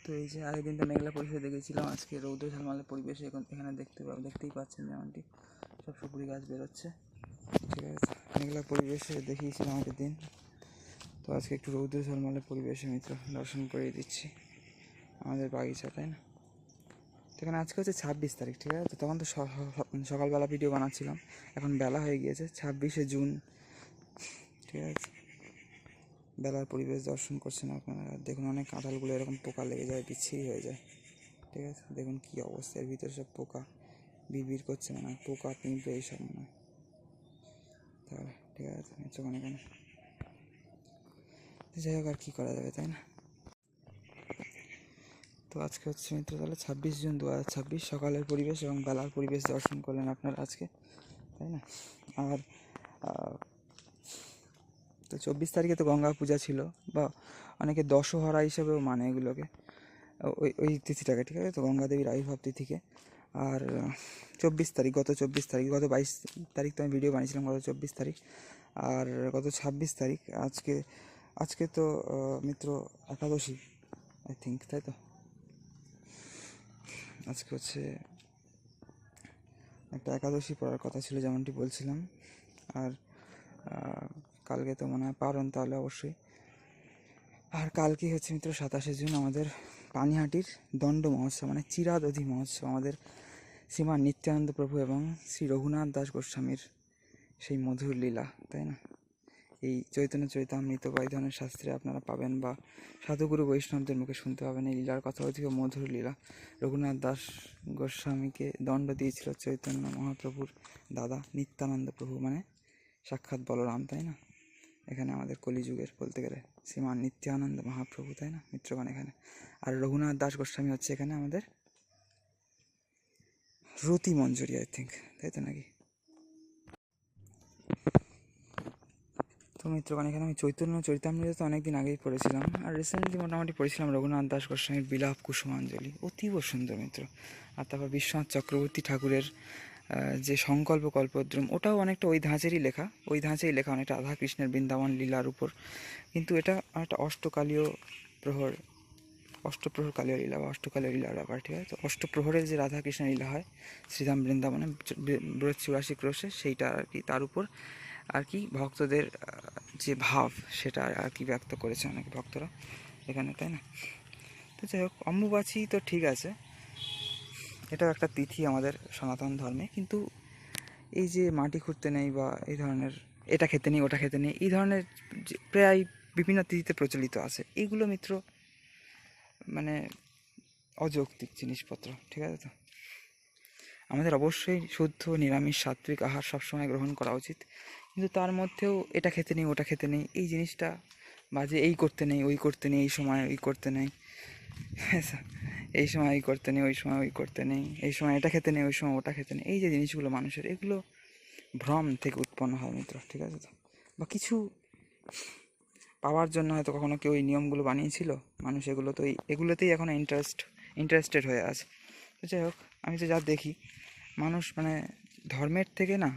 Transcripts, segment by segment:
তো এই যে আগের দিন তো মেঘলা পরিবেশে দেখেছিলাম, আজকে রৌদ্র ঝলমলে পরিবেশে এখানে দেখতেই পাচ্ছেন যেমনটি সব সুপুরি গাছ বেরোচ্ছে। ঠিক আছে, মেঘলা পরিবেশে দেখিয়েছিলাম আগের দিন, তো আজকে একটু রৌদ্র ঝলমলে পরিবেশে মিত্র দর্শন করিয়ে দিচ্ছি আমাদের বাগিচা, তাই না? এখানে আজকে হচ্ছে 26 তারিখ, ঠিক আছে? তো তখন তো সকালবেলা ভিডিও বানাচ্ছিলাম, এখন বেলা হয়ে গিয়েছে 26শে জুন, ঠিক আছে? বেলার পরিবেশ দর্শন করছেন আপনারা, দেখুন অনেক কাঁঠালগুলো এরকম পোকা লেগে যায়, বিচ্ছিরি হয়ে যায়, ঠিক আছে? দেখুন কী অবস্থা, এর ভিতরে সব পোকা বিড় করছে, মনে হয় পোকা পিঁপড়ে এইসব মনে হয়। তাহলে ঠিক আছে, যখন এখানে যাই হোক, আর কী করা যাবে, তাই না? তো আজকে হচ্ছে মিত্র তাহলে 26 জুন 2026 সকালের পরিবেশ এবং বেলার পরিবেশ দর্শন করলেন আপনারা আজকে, তাই না? আর তো 24 তারিখে তো গঙ্গা পূজা ছিল, বা অনেকে দশহরা হিসেবেও মানে এগুলোকে, ওই তিথিটাকে, ঠিক আছে? তো গঙ্গা দেবীর আবির্ভাব তিথিকে। আর 24 তারিখ, গত 24 তারিখ, গত 22 তারিখ তো আমি ভিডিও বানিয়েছিলাম, গত 24 তারিখ, আর গত 26 তারিখ আজকে তো মিত্র একাদশী আই থিঙ্ক, তাই তো? আজকে হচ্ছে একটা একাদশী পড়ার কথা ছিল যেমনটি বলছিলাম, আর কালকে তো মনে হয় পারণ, তাহলে অবশ্যই। আর কালকে হচ্ছে মিত্র 27শে জুন আমাদের পানিহাটির দণ্ড মহোৎসব, মানে চিরাদধি মহোৎসব, আমাদের শ্রীমান নিত্যানন্দ প্রভু এবং শ্রী রঘুনাথ দাস গোস্বামীর সেই মধুর লীলা, তাই না? এই চৈতন্য চরিতামৃত বা এই ধরনের শাস্ত্রে আপনারা পাবেন, বা সাধুগুরু বৈষ্ণবদের মুখে শুনতে পাবেন এই লীলার কথা, অধিক মধুর লীলা। রঘুনাথ দাস গোস্বামীকে দণ্ড দিয়েছিল চৈতন্য মহাপ্রভুর দাদা নিত্যানন্দ প্রভু, মানে সাক্ষাৎ বলরাম, তাই না? এখানে আমাদের কলিযুগের বলতে গেলে শ্রীমান নিত্যানন্দ মহাপ্রভু, তাই না মিত্রগণ? এখানে আর রঘুনাথ দাস গোস্বামী হচ্ছে এখানে আমাদের রতি মঞ্জুরি আই থিঙ্ক, তাই তো নাকি? তো মিত্রগণ এখানে আমি চৈতন্য চরিতামৃত তো অনেকদিন আগেই পড়েছিলাম, আর রিসেন্টলি মোটামুটি পড়েছিলাম রঘুনাথ দাস গোস্বামীর বিলাপ কুসুমাঞ্জলি, অতীব সুন্দর মিত্র। আর তারপর বিশ্বনাথ চক্রবর্তী ঠাকুরের যে সংকল্প কল্পদ্রুম, ওটাও অনেকটা ওই ধাঁচেরই লেখা, অনেকটা রাধাকৃষ্ণের বৃন্দাবন লীলার উপর, কিন্তু এটা একটা অষ্টপ্রহর কালীয় লীলা বা অষ্টকালীয় লীলার ব্যাপার, ঠিক আছে? তো অষ্টপ্রহরের যে রাধাকৃষ্ণের লীলা হয় শ্রীধাম বৃন্দাবনে ব্রজ 84 ক্রোশে, সেইটা আর কি, তার উপর আর কি ভক্তদের যে ভাব সেটা আর কি ব্যক্ত করেছে অনেক ভক্তরা এখানে, তাই না? তো যাই হোক, অম্বুবাচী তো ঠিক আছে, এটাও একটা তিথি আমাদের সনাতন ধর্মে, কিন্তু এই যে মাটি খুঁড়তে নেই বা এই ধরনের এটা খেতে নেই ওটা খেতে নেই, এই ধরনের প্রায় বিভিন্ন তিথিতে প্রচলিত আছে, এইগুলো মিত্র মানে অযৌক্তিক জিনিসপত্র, ঠিক আছে? তো আমাদের অবশ্যই শুদ্ধ নিরামিষ সাত্বিক আহার সবসময় গ্রহণ করা উচিত, কিন্তু তার মধ্যেও এটা খেতে নেই ওটা খেতে নেই এই জিনিসটা, বা যে এই করতে নেই ওই করতে নেই, এই সময় ওই করতে নেই, এই সময় এই করতে নেই ওই সময় ওই করতে নেই, এই সময় এটা খেতে নেই ওই সময় ওটা খেতে নেই, এই যে জিনিসগুলো মানুষের, এগুলো ভ্রম থেকে উৎপন্ন হয় মিত্র, ঠিক আছে? তো বা কিছু পাওয়ার জন্য হয়তো কখনো কেউ এই নিয়মগুলো বানিয়েছিল, মানুষ এগুলোতেই এখন ইন্টারেস্টেড হয়ে আছে। তো যাই হোক, আমি তো যা দেখি মানুষ মানে ধর্মের থেকে না,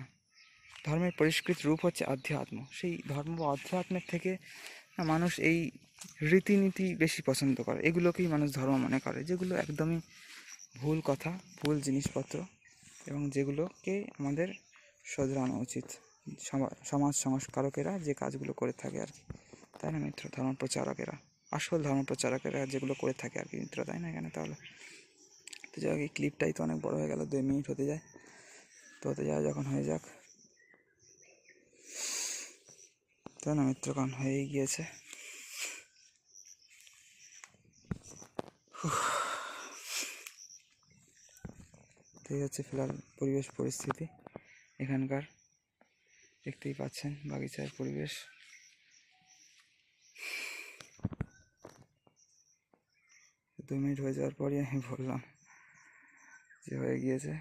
ধর্মের পরিষ্কৃত রূপ হচ্ছে আধ্যাত্ম, সেই ধর্ম বা আধ্যাত্মের থেকে না মানুষ এই রীতিনীতি বেশি পছন্দ করে, এগুলোকেই মানুষ ধর্ম মনে করে, যেগুলো একদমই ভুল কথা, ভুল জিনিসপত্র, এবং যেগুলোকে আমাদের শোধরানো উচিত সমাজ সংস্কারকেরা যে কাজগুলো করে থাকে আর কি, তাই না মিত্র? আসল ধর্ম প্রচারকেরা যেগুলো করে থাকে আর কি মিত্র, তাই না? এখানে তাহলে তো যাই হোক, এই ক্লিপটাই তো অনেক বড় হয়ে গেল, 2 মিনিট হতে যায়, তো হতে যায় যখন হয়ে যাক, তাই না মিত্রগণ? হয়েই গিয়েছে। তো এই হচ্ছে ফিলহাল পরিবেশ পরিস্থিতি এখানকার, দেখতেই পাচ্ছেন বাগিচার পরিবেশ। 2 মিনিট হয়ে যাওয়ার পরই আমি বললাম যে হয়ে গিয়েছে।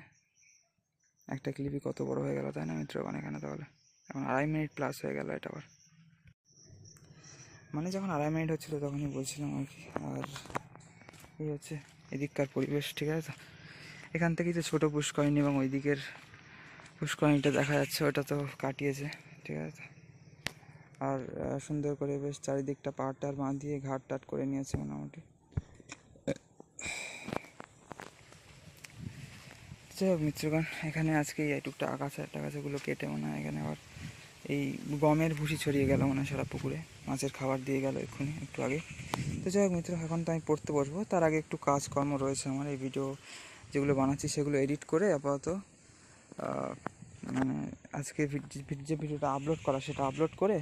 একটা ক্লিপই কত বড় হয়ে গেল, তাই না মিত্রগণ? এখানে তাহলে এখন 2.5 মিনিট প্লাস হয়ে গেল এটা আবার, মানে যখন 2.5 মিনিট হচ্ছিলো তখনই বলছিলাম আর কি। আর এই হচ্ছে এদিককার পরিবেশ, ঠিক আছে? এখান থেকেই তো ছোটো পুষ্করিণী এবং ওই দিকের পুষ্করিণীটা দেখা যাচ্ছে, ওটা তো কাটিয়েছে, ঠিক আছে? আর সুন্দর করে বেশ চারিদিকটা পাহাড়টার বাঁ দিয়ে ঘাট টাট করে নিয়েছে মোটামুটি, যাই হোক মিত্রগণ, এখানে আজকে এই টুকটা টাগাছাগুলো কেটে মনে হয় এখানে আবার এই গমের ভুসি ছড়িয়ে গেল মনে হয় সারা পুকুরে, মাছের খাবার দিয়ে গেল এক্ষুনি একটু আগে। তো যাই হোক মিত্র, এখন তো আমি পড়তে বসবো, তার আগে একটু কাজকর্ম রয়েছে আমার। এই ভিডিও যেগুলো বানাচ্ছি সেগুলো এডিট করে আপাতত মানে আজকে যে ভিডিওটা আপলোড করা সেটা আপলোড করে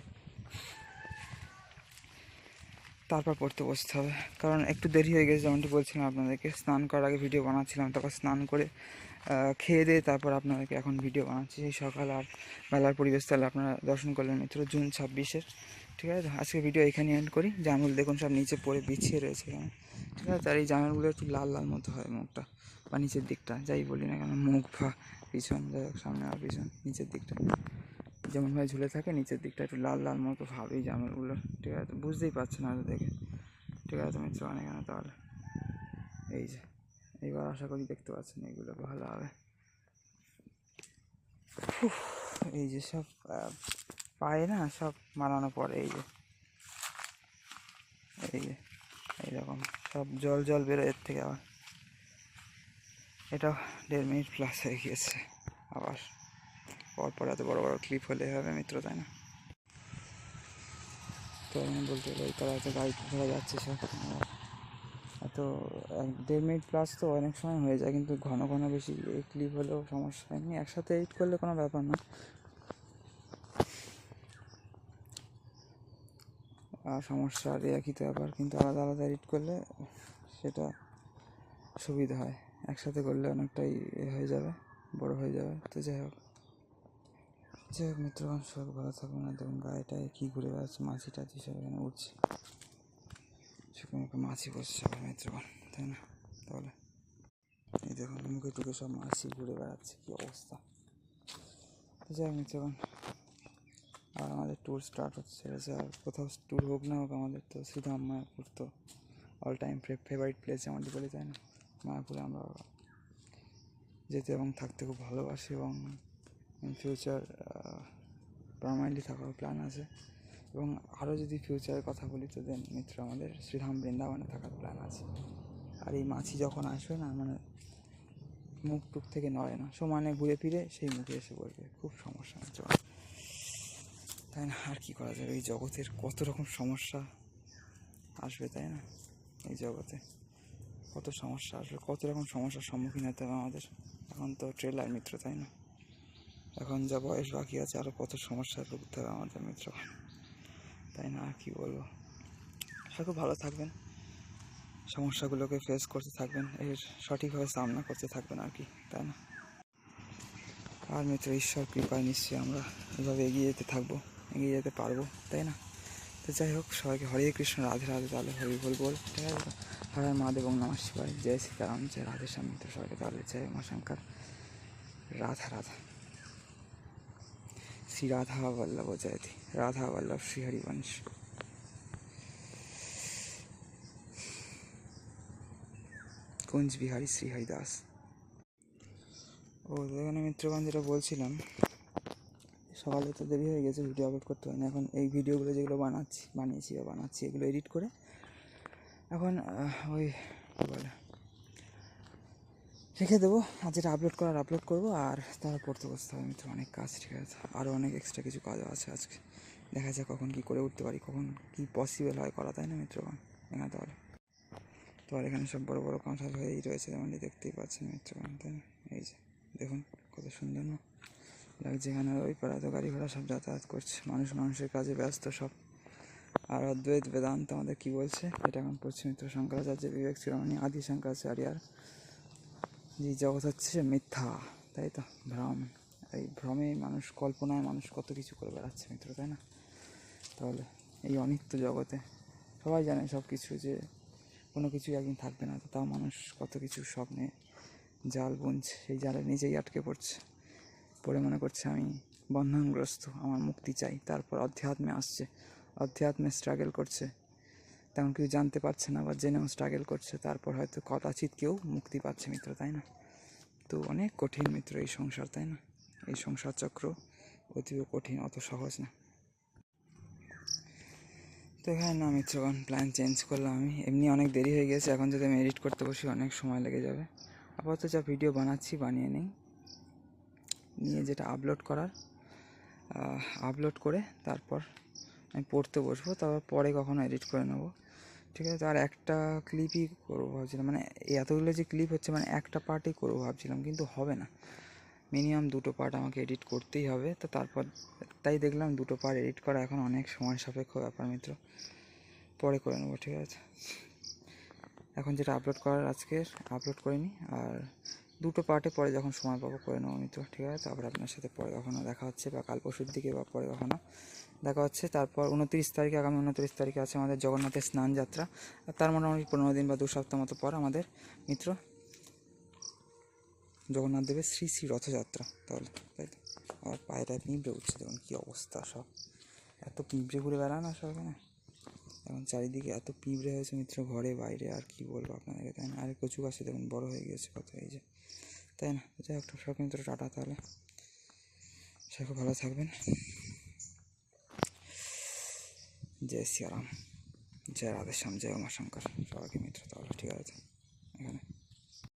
তারপর পড়তে বসতে হবে। কারণ একটু দেরি হয়ে গেছে, যেমনটি বলছিলাম আপনাদেরকে, স্নান করার আগে ভিডিও বানাচ্ছিলাম, তারপর স্নান করে খেয়ে দিয়ে তারপর আপনাদেরকে এখন ভিডিও বানাচ্ছি। সেই সকাল আর বেলার পরিবেশ তাহলে আপনারা দর্শন করলেন মিত্র, জুন 26-এর। ঠিক আছে, আজকে ভিডিও এখানে এন্ড করি। জামরুল দেখুন সব নিচে পড়ে বিছিয়ে রয়েছে এখানে। ঠিক আছে, আর এই জামরুলগুলো একটু লাল লাল মতো হয় মুখটা বা নিচের দিকটা, যাই বলি না কেন, মুখ বা পিছন, যাই হোক সামনে আর পিছন, নিচের দিকটা যেমনভাবে ঝুলে থাকে নিচের দিকটা একটু লাল লাল মতো ভাব এই জামরুলগুলো। ঠিক আছে, বুঝতেই পারছেন হয়তো দেখে। ঠিক আছে মিত্র, এখানে তাহলে এই যে এইবার আশা করি দেখতে পাচ্ছেন এইগুলো ভালো হবে। এই যে সব পায়ে না সব মারানো পড়ে, এই যে এইরকম সব জল জল বেরোয় এর থেকে। আবার এটা 1.5 মিনিট প্লাস হয়ে গিয়েছে। আবার পরপর এত বড় বড় ক্লিপ হলে হবে মিত্র, তাই না? তো আমি বলতে পারি তারা এত গাড়ি ঘোরা যাচ্ছে সব, এত 1.5 মিনিট প্লাস তো অনেক সময় হয়ে যায়, কিন্তু ঘন ঘন বেশি এই ক্লিপ হলেও সমস্যা। এমনি একসাথে এডিট করলে কোনো ব্যাপার না, সমস্যা আর একই তো ব্যাপার, কিন্তু আলাদা আলাদা এডিট করলে সেটা সুবিধা হয়। একসাথে করলে অনেকটাই হয়ে যাবে, বড় হয়ে যাবে। তো যাই হোক মিত্রগণ, সব ভালো থাকবে না। দেখুন গায়েটায় কী ঘুরে বেড়াচ্ছে, মাছি টাছি সব এখানে উঠছে, সেখানে একটা মাছি বসছে আবার মিত্রগণ, তাই না? তাহলে এই দেখুন মুখে টুকে সব মাছি ঘুরে বেড়াচ্ছে, কী অবস্থা। তো যাই হোক মিত্রগণ, আর আমাদের ট্যুর স্টার্ট হচ্ছে। আর কোথাও ট্যুর হোক না হোক, আমাদের তো শ্রীধাম মায়াপুর তো অল টাইম ফেভারিট প্লেস আমাদের বলে, তাই না? মায়াপুরে আমরা যেতে এবং থাকতে খুব ভালোবাসি, এবং ইন ফিউচার পার্মানেন্টলি থাকার প্ল্যান আছে। এবং আরও যদি ফিউচারের কথা বলি তো দেন মিত্র, আমাদের শ্রীধাম বৃন্দাবনে থাকার প্ল্যান আছে। আর এই মাছি যখন আসবে না, মানে মুখ টুক থেকে নড়ে না, সমানে ঘুরে ফিরে সেই মুখে এসে বলবে, খুব সমস্যা মিত্র, তাই না? আর কী করা যাবে, এই জগতের কত রকম সমস্যা আসবে, তাই না? এই জগতে কত সমস্যা আসবে, কত রকম সমস্যার সম্মুখীন হতে হবে আমাদের। এখন তো ট্রেলার মিত্র, তাই না? এখন যা বয়স বাকি আছে আরও কত সমস্যায় ভুগতে হবে আমাদের মিত্র, তাই না? আর কী বলবো, সবাই খুব ভালো থাকবেন, সমস্যাগুলোকে ফেস করতে থাকবেন, এর সঠিকভাবে সামনা করতে থাকবেন আর কি, তাই না? আর মিত্র, ঈশ্বর কৃপায় নিশ্চয়ই আমরা এভাবে এগিয়ে যেতে থাকবো, এগিয়ে যেতে পারবো, তাই না? তো যাই হোক, সবাইকে হরে কৃষ্ণ, রাধে রাধে, তাহলে হরি বল, ঠিক আছে? হর হর মহাদেব, ওম নমঃ শিবায়, জয় সীতারাম, জয় রাধে শ্যাম। মিত্র সবাইকে তাহলে জয় মা শঙ্কর, রাধা রাধা, শ্রী রাধা বল্লভ জয়তি, রাধা বল্লভ শ্রী হরিবংশ, কুঞ্জ বিহারী শ্রী হরিদাস। ও এখানে মিত্রগণ, যেটা বলছিলাম, সকালে তো দেরি হয়ে গেছে, ভিডিও আপলোড করতে হয় না। এখন এই ভিডিওগুলো যেগুলো বানাচ্ছি এগুলো এডিট করে এখন ওই কী বলে রেখে দেবো, আর যেটা আপলোড করার আপলোড করবো, আর তারা পড়তে বসতে হবে মিত্র। অনেক কাজ, ঠিক আছে, আরও অনেক এক্সট্রা কিছু কাজও আছে আজকে, দেখা যায় কখন কী করে উঠতে পারি, কখন কী পসিবল হয় করা, তাই না মিত্রগণ? এখানে তাহলে তো আর এখানে সব বড়ো বড়ো কাঁঠাল হয়েই রয়েছে, যেমনটি দেখতেই পাচ্ছেন মিত্রগণ, তাই না? এই যে দেখুন কত সুন্দর না লাগছে। এখানে ওই পাড়া তো গাড়ি ঘোড়া সব যাতায়াত করছে, মানুষের কাজে ব্যস্ত সব। আর অদ্বৈত বেদান্ত আমাদের কী বলছে, এটা এখন পড়ছে মিত্র, শঙ্করাচার্য বিবেক চূড়ামণি আদি শঙ্করাচার্যার যে জগৎ হচ্ছে মিথ্যা, তাই তো, ভ্রম। এই ভ্রমে মানুষ, কল্পনায় মানুষ কত কিছু করে বেড়াচ্ছে মিত্র, তাই না? তাহলে এই অনিত্য জগতে সবাই জানে সব কিছু, যে কোনো কিছুই একদিন থাকবে না, তো তাও মানুষ কত কিছু স্বপ্নে জাল বুনছে, সেই জালে নিজেই আটকে পড়ছে, পড়ে মনে করছে আমি বন্ধনগ্রস্ত, আমার মুক্তি চাই। তারপর অধ্যাত্মে আসছে, অধ্যাত্মে স্ট্রাগল করছে, তেমন কিছু জানতে পারছে না, বা জেনেও স্ট্রাগল করছে, তারপর হয়তো কদাচিৎ কেউ মুক্তি পাচ্ছে মিত্র, তাই না? তো অনেক কঠিন মিত্র এই সংসার, তাই না? এই সংসার চক্র অতীব কঠিন, অত সহজ না। তো এখানে না মিত্রগণ, প্ল্যান চেঞ্জ করলাম আমি, এমনি অনেক দেরি হয়ে গেছে, এখন যদি আমি এডিট করতে বসি অনেক সময় লেগে যাবে, আপাতত যা ভিডিও বানাচ্ছি বানিয়ে নিয়ে যেটা আপলোড করার আপলোড করে তারপর আমি পড়তে বসবো, তারপর পরে কখনো এডিট করে নেবো, ঠিক আছে। আর একটা ক্লিপই করবো ভাবছিলাম, মানে এতগুলো যে ক্লিপ হচ্ছে মানে একটা পার্টই করবো ভাবছিলাম, কিন্তু হবে না, মিনিমাম 2টো পার্ট আমাকে এডিট করতেই হবে। তো তারপর তাই দেখলাম 2টো পার্ট এডিট করা এখন অনেক সময় সাপেক্ষ ব্যাপার মিত্র, পরে করে নেবো, ঠিক আছে। এখন যেটা আপলোড করার আজকের আপলোড করিনি, আর 2টো পার্টে পরে যখন সময় পাবো করে নেবো মিত্র, ঠিক আছে। তারপর আপনার সাথে পরে কখনো দেখা হচ্ছে, বা কাল পরশুর দিকে বা পরে কখনো দেখা হচ্ছে। তারপর 29 তারিখে, আগামী 29 তারিখে আছে আমাদের জগন্নাথের স্নান যাত্রা, আর তার মোটামুটি 15 দিন বা 2 সপ্তাহ মতো পর আমাদের মিত্র জগন্নাথ দেবের শ্রী শ্রী রথযাত্রা। তাহলে তাই তো, আর পায়রায় পিঁপড়ে উঠছে, দেখুন কী অবস্থা, সব এত পিঁপড়ে ঘুরে বেড়ায় না সব এখানে, এখন চারিদিকে এত পিঁপড়ে হয়েছে মিত্র, ঘরে বাইরে, আর কি বলবো আপনাদেরকে, তাই না। আর কচু গাছে দেখুন বড় হয়ে গিয়েছে কত, এই যে, তাই না। যাই হোক, সব মিত্র টাটা, তাহলে সবাই খুব ভালো থাকবেন। জয় শ্রীরাম, জয় রাধেশ্যাম, জয় উমাশঙ্কর, সবাইকে মিত্র, তাহলে ঠিক আছে এখানে।